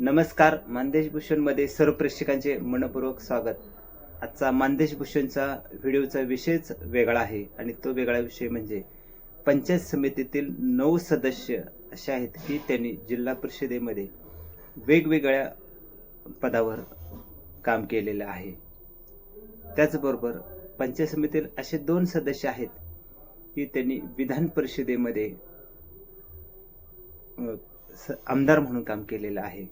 नमस्कार. मानदेश भूषणमध्ये सर्व प्रेक्षकांचे मनपूर्वक स्वागत. आजचा मानदेश भूषणचा व्हिडिओचा विषयच वेगळा आहे आणि तो वेगळा विषय म्हणजे पंचायत समितीतील 9 सदस्य असे आहेत की त्यांनी जिल्हा परिषदेमध्ये वेगवेगळ्या पदावर काम केलेलं आहे. त्याचबरोबर पंचायत समितीतील असे 2 सदस्य आहेत की त्यांनी विधान परिषदेमध्ये आमदार म्हणून काम केलेलं आहे.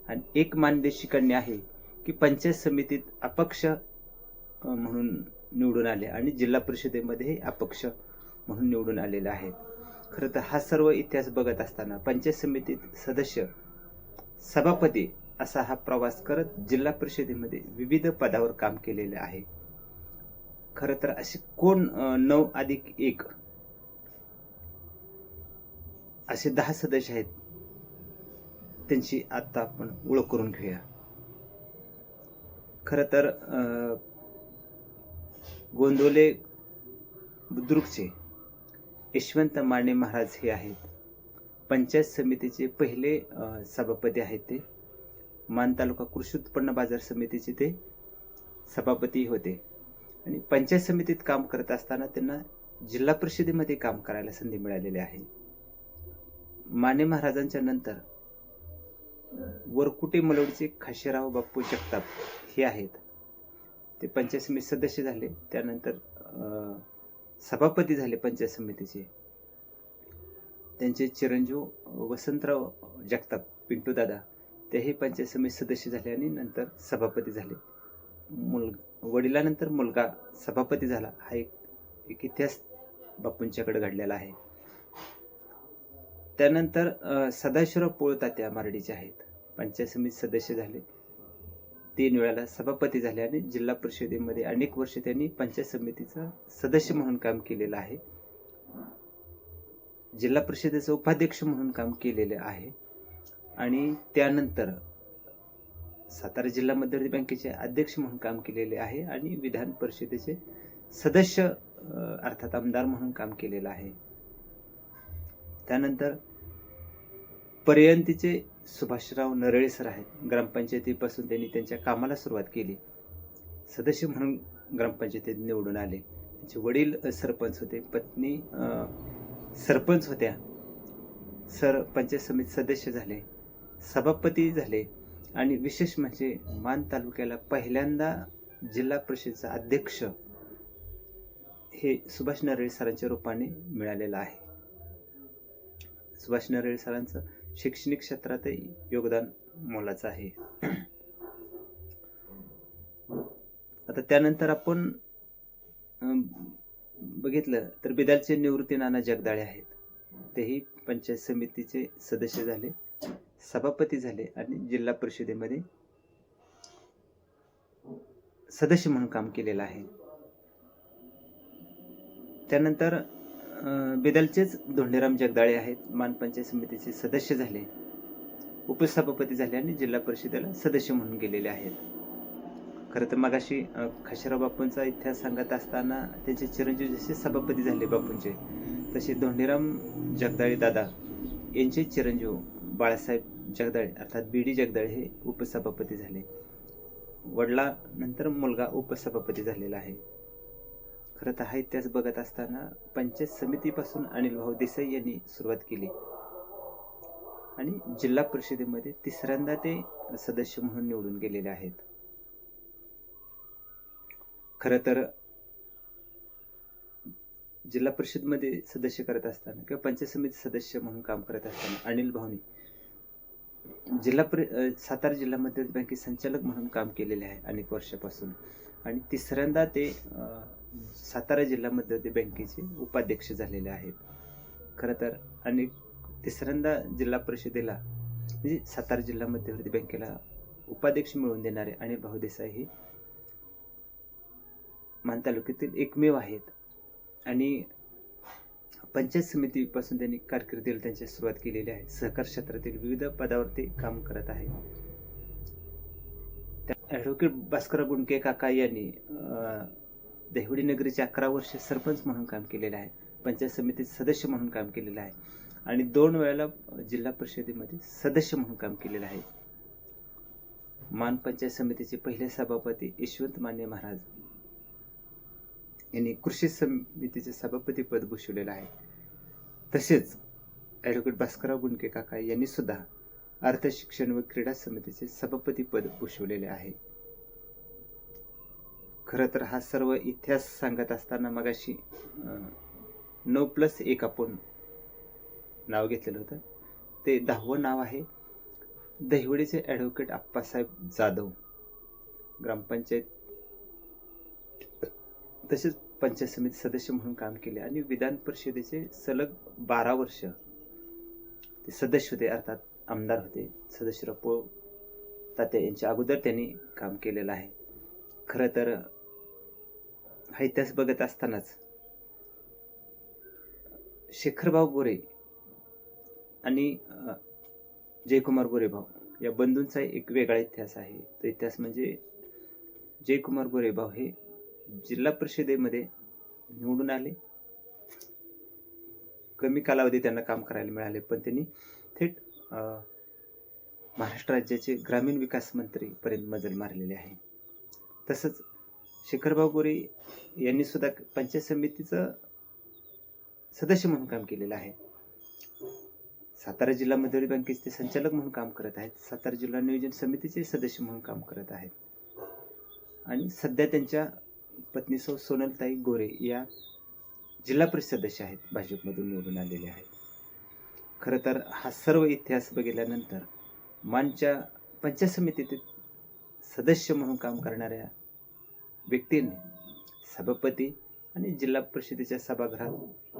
आणि एक मानदेशी कन्या आहे की पंचायत समितीत अपक्ष म्हणून निवडून आले आणि जिल्हा परिषदेमध्ये अपक्ष म्हणून निवडून आलेले आहेत. खरं तर हा सर्व इतिहास बघत असताना पंचायत समितीत सदस्य सभापती असा हा प्रवास करत जिल्हा परिषदेमध्ये विविध पदावर काम केलेले आहे. खरं तर असे कोण 9 अधिक 1 असे 10 सदस्य आहेत, त्यांची आता आपण ओळख करून घेऊया. खरं तर गोंदवले बुद्रुकचे यशवंत माने महाराज हे आहेत. पंचायत समितीचे पहिले सभापती आहेत ते. मान तालुका कृषी उत्पन्न बाजार समितीचे ते सभापती होते आणि पंचायत समितीत काम करत असताना त्यांना जिल्हा परिषदेमध्ये काम करायला संधी मिळालेली आहे. माने महाराजांच्या नंतर वरकुटे मलवडचे खाशीराव बापू जगताप हे आहेत. ते पंचायत समिती सदस्य झाले, त्यानंतर सभापती झाले पंचायत समितीचे. त्यांचे चिरंजीव वसंतराव जगताप पिंटू दादा तेही पंचायत समिती सदस्य झाले आणि नंतर सभापती झाले. वडिलांनंतर मुलगा सभापती झाला. हा एक इतिहास बापूंच्याकडे घडलेला आहे. त्यानंतर सदाशिवराव पोळतात्या मारडीचे आहेत. पंचायत समिती सदस्य झाले, 3 वेळाला सभापती झाले आणि जिल्हा परिषदेमध्ये अनेक वर्ष त्यांनी पंचायत समितीचा सदस्य म्हणून काम केलेलं आहे. जिल्हा परिषदेचे उपाध्यक्ष म्हणून काम केलेले आहे आणि त्यानंतर सातारा जिल्हा मध्यवर्ती बँकेचे अध्यक्ष म्हणून काम केलेले आहे आणि विधान परिषदेचे सदस्य अर्थात आमदार म्हणून काम केलेलं आहे. त्यानंतर पर्यंतीचे सुभाषराव नरळे सर आहेत. ग्रामपंचायतीपासून त्यांनी त्यांच्या कामाला सुरुवात केली. सदस्य म्हणून ग्रामपंचायतीत निवडून आले. त्यांचे वडील सरपंच होते, पत्नी सरपंच होत्या. सर पंचायत समिती सदस्य झाले, सभापती झाले आणि विशेष म्हणजे मान तालुक्याला पहिल्यांदा जिल्हा परिषदेचा अध्यक्ष हे सुभाष नरळे सरांच्या रूपाने मिळालेलं आहे. सुभाष नरळे सरांचं शैक्षणिक क्षेत्रातही योगदान मोलाचं आहे. आता त्यानंतर आपण बघितलं तर बिदालचे निवृत्ती नाना जगदाळे आहेत. तेही पंचायत समितीचे सदस्य झाले, सभापती झाले आणि जिल्हा परिषदेमध्ये सदस्य म्हणून काम केलेलं आहे. त्यानंतर बिदलचेच धोंडीराम जगदाळे आहेत. मान पंचायत समितीचे सदस्य झाले, उपसभापती झाले आणि जिल्हा परिषदेला सदस्य म्हणून गेलेले आहेत. खरं तर मगाशी खाशीराव बापूंचा इतिहास सांगत असताना त्यांचे चिरंजीव जसे सभापती झाले बापूंचे, तसे धोंडीराम जगदाळे दादा यांचे चिरंजीव बाळासाहेब जगदाळे अर्थात बीडी जगदाळे हे उपसभापती झाले. वडिलांनंतर मुलगा उपसभापती झालेला आहे. खरं तर हा इतिहास बघत असताना पंचायत समितीपासून अनिल भाऊ देसाई यांनी सुरुवात केली आणि जिल्हा परिषदेमध्ये 3ऱ्यांदा ते सदस्य म्हणून निवडून गेलेले आहेत. खरं तर जिल्हा परिषदमध्ये सदस्य करत असताना किंवा पंचायत समिती सदस्य म्हणून काम करत असताना अनिल भाऊनी सातारा जिल्हा मध्यवर्ती बँकेत संचालक म्हणून काम केलेले आहे अनेक वर्षापासून आणि 3ऱ्यांदा ते सातारा जिल्हा मध्यवर्ती बँकेचे उपाध्यक्ष झालेले आहेत. खरं तर आणि 3ऱ्यांदा जिल्हा परिषदेला म्हणजे सातारा जिल्हा मध्यवर्ती बँकेला उपाध्यक्ष मिळवून देणारे अनिल भाऊ देसाई हे मान तालुक्यातील एकमेव आहेत आणि पंचायत समितीपासून त्यांनी कारकिर्दीला त्यांची सुरुवात केलेली आहे. सहकार क्षेत्रातील विविध पदावर ते काम करत आहे. ॲडव्होकेट भास्करराव गुंडके काका यांनी देवडी नगरीचे 11 वर्ष सरपंच म्हणून काम केलेलं आहे. पंचायत समितीत सदस्य म्हणून काम केलेलं आहे आणि 2 वेळेला जिल्हा परिषदेमध्ये सदस्य म्हणून काम केलेलं आहे. मान पंचायत समितीचे पहिले सभापती यशवंत माने महाराज यांनी कृषी समितीचे सभापती पद भूषवलेलं आहे. तसेच ॲडव्होकेट भास्करराव गुंडके काका यांनी सुद्धा अर्थ शिक्षण व क्रीडा समितीचे सभापती पद भूषवलेले आहे. खरं तर हा सर्व इतिहास सांगत असताना मगाशी 9+1 आपण नाव घेतलेलं होतं. ते 10वं नाव आहे दहिवडीचे ॲडव्होकेट आप्पासाहेब जाधव, ग्रामपंचायत तसेच पंचायत समिती सदस्य म्हणून काम केले आणि विधान परिषदेचे सलग 12 वर्ष ते सदस्य होते, अर्थात आमदार होते. सदस्यराव पोळ तात्या यांच्या अगोदर त्यांनी काम केलेलं आहे. खरं तर हा इतिहास बघत असतानाच शेखरभाऊ गोरे आणि जयकुमार गोरेभाऊ या बंधूंचा एक वेगळा इतिहास आहे. तो इतिहास म्हणजे जयकुमार गोरेभाऊ हे जिल्हा परिषदेमध्ये निवडून आले. कमी कालावधी त्यांना काम करायला मिळाले, पण त्यांनी थेट महाराष्ट्र राज्याचे ग्रामीण विकास मंत्री पर्यंत मजल मारलेले आहे. तसंच शेखरभाऊ गोरे यांनी सुद्धा पंचायत समितीचं सदस्य म्हणून काम केलेलं आहे. सातारा जिल्हा मध्यवर्ती बँकेचे ते संचालक म्हणून काम करत आहेत. सातारा जिल्हा नियोजन समितीचे सदस्य म्हणून काम करत आहेत. आणि सध्या त्यांच्या पत्नी सौ सोनलताई गोरे या जिल्हा परिषद सदस्य आहेत, भाजपमधून निवडून आलेले आहेत. खरं तर हा सर्व इतिहास बघितल्यानंतर मानच्या पंचायत समितीतील सदस्य म्हणून काम करणाऱ्या व्यक्तीने सभापती आणि जिल्हा परिषदेच्या सभागृहात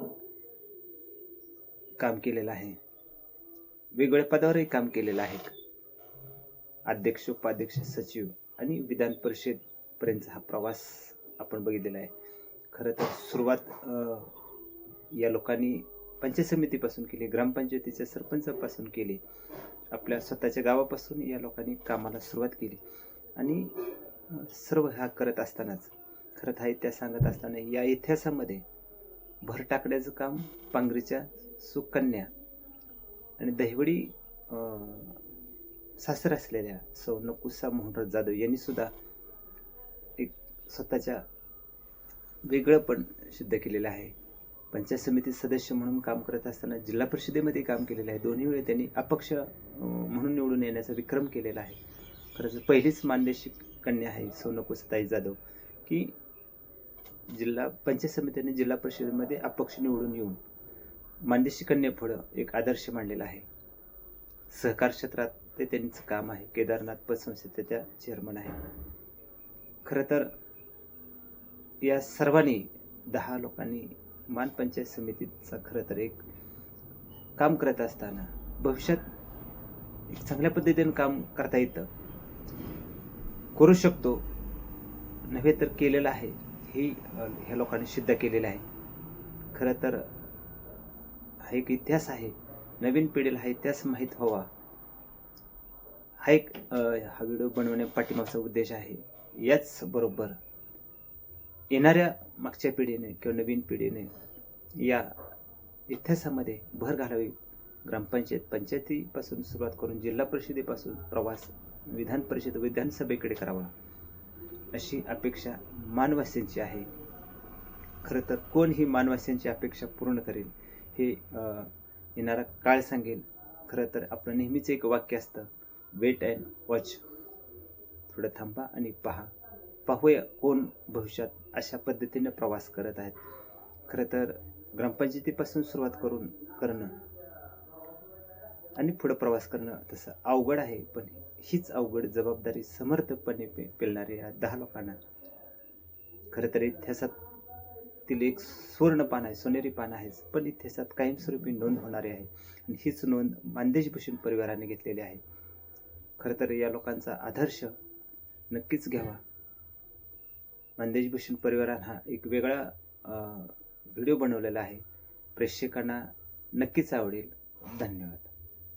काम केलेलं आहे. वेगवेगळ्या पदावरही काम केलेलं आहे. अध्यक्ष, उपाध्यक्ष, सचिव आणि विधान परिषद पर्यंतचा हा प्रवास आपण बघितलेला आहे. खरं तर सुरुवात या लोकांनी पंचायत समितीपासून केली, ग्रामपंचायतीच्या सरपंचापासून केली, आपल्या स्वतःच्या गावापासून या लोकांनी कामाला सुरुवात केली. आणि सर्व हा करत असतानाच खरं हा इतिहास सांगत असताना या इतिहासामध्ये भर टाकण्याचं काम पांगरीच्या सुकन्या आणि दहिवडी सासर असलेल्या सौ नकुसा मोहनराव जाधव यांनी सुद्धा एक स्वतःच्या वेगळं पण सिद्ध केलेलं आहे. पंचायत समिती सदस्य म्हणून काम करत असताना जिल्हा परिषदेमध्ये काम केलेलं आहे. दोन्ही वेळी त्यांनी अपक्ष म्हणून निवडून येण्याचा विक्रम केलेला आहे. खरंच पहिलीच मानदेशी कन्या आहे सौ नकुसाताई जाधव की जिल्हा पंचायत समितीने जिल्हा परिषदेमध्ये अपक्ष निवडून येऊन मानदेशी कन्या पुढं एक आदर्श मांडलेला आहे. सहकार क्षेत्रात ते त्यांचं काम आहे. केदारनाथ पतसंस्थेचे त्या चेअरमन आहे. खरं तर या सर्वांनी 10 लोकांनी मान पंचायत समितीचा खरं तर एक काम करत असताना भविष्यात एक चांगल्या पद्धतीने काम करता येतं, करू शकतो, नव्हे तर केलेलं आहे हे ह्या लोकांनी सिद्ध केलेलं आहे. खरं तर हा एक इतिहास आहे. नवीन पिढीला हा इतिहास माहीत व्हावा हा एक हा व्हिडिओ बनवण्या पाठीमागचा उद्देश आहे. याच बरोबर येणाऱ्या मागच्या पिढीने किंवा नवीन पिढीने या इतिहासामध्ये भर घालावी. ग्रामपंचायत पंचायतीपासून सुरुवात करून जिल्हा परिषदेपासून प्रवास विधान परिषद विधानसभेकडे करावा अशी अपेक्षा मानवासीयांची आहे. खरं तर कोण ही मानवासीयांची अपेक्षा पूर्ण करेल हे येणारा काळ सांगेल. खरं तर आपलं नेहमीच एक वाक्य असतं, वेट अँड वॉच. थोडं थांबा आणि पाहूया कोण भविष्यात अशा पद्धतीने प्रवास करत आहेत. खरं तर ग्रामपंचायतीपासून सुरुवात करणं आणि पुढे प्रवास करणं तसं अवघड आहे, पण हीच अवघड जबाबदारी समर्थपणे पेलणाऱ्या या 10 लोकांना खरं तर इतिहासातील एक सुवर्ण पान आहे, सोनेरी पान आहे, पण इतिहासात कायमस्वरूपी नोंद होणारी आहे. आणि हीच नोंद मानदेश भूषण परिवाराने घेतलेली आहे. खरं तर या लोकांचा आदर्श नक्कीच घ्यावा. मानदेश भूषण परिवाराने हा एक वेगळा व्हिडिओ बनवलेला आहे. प्रेक्षकांना नक्कीच आवडेल. धन्यवाद.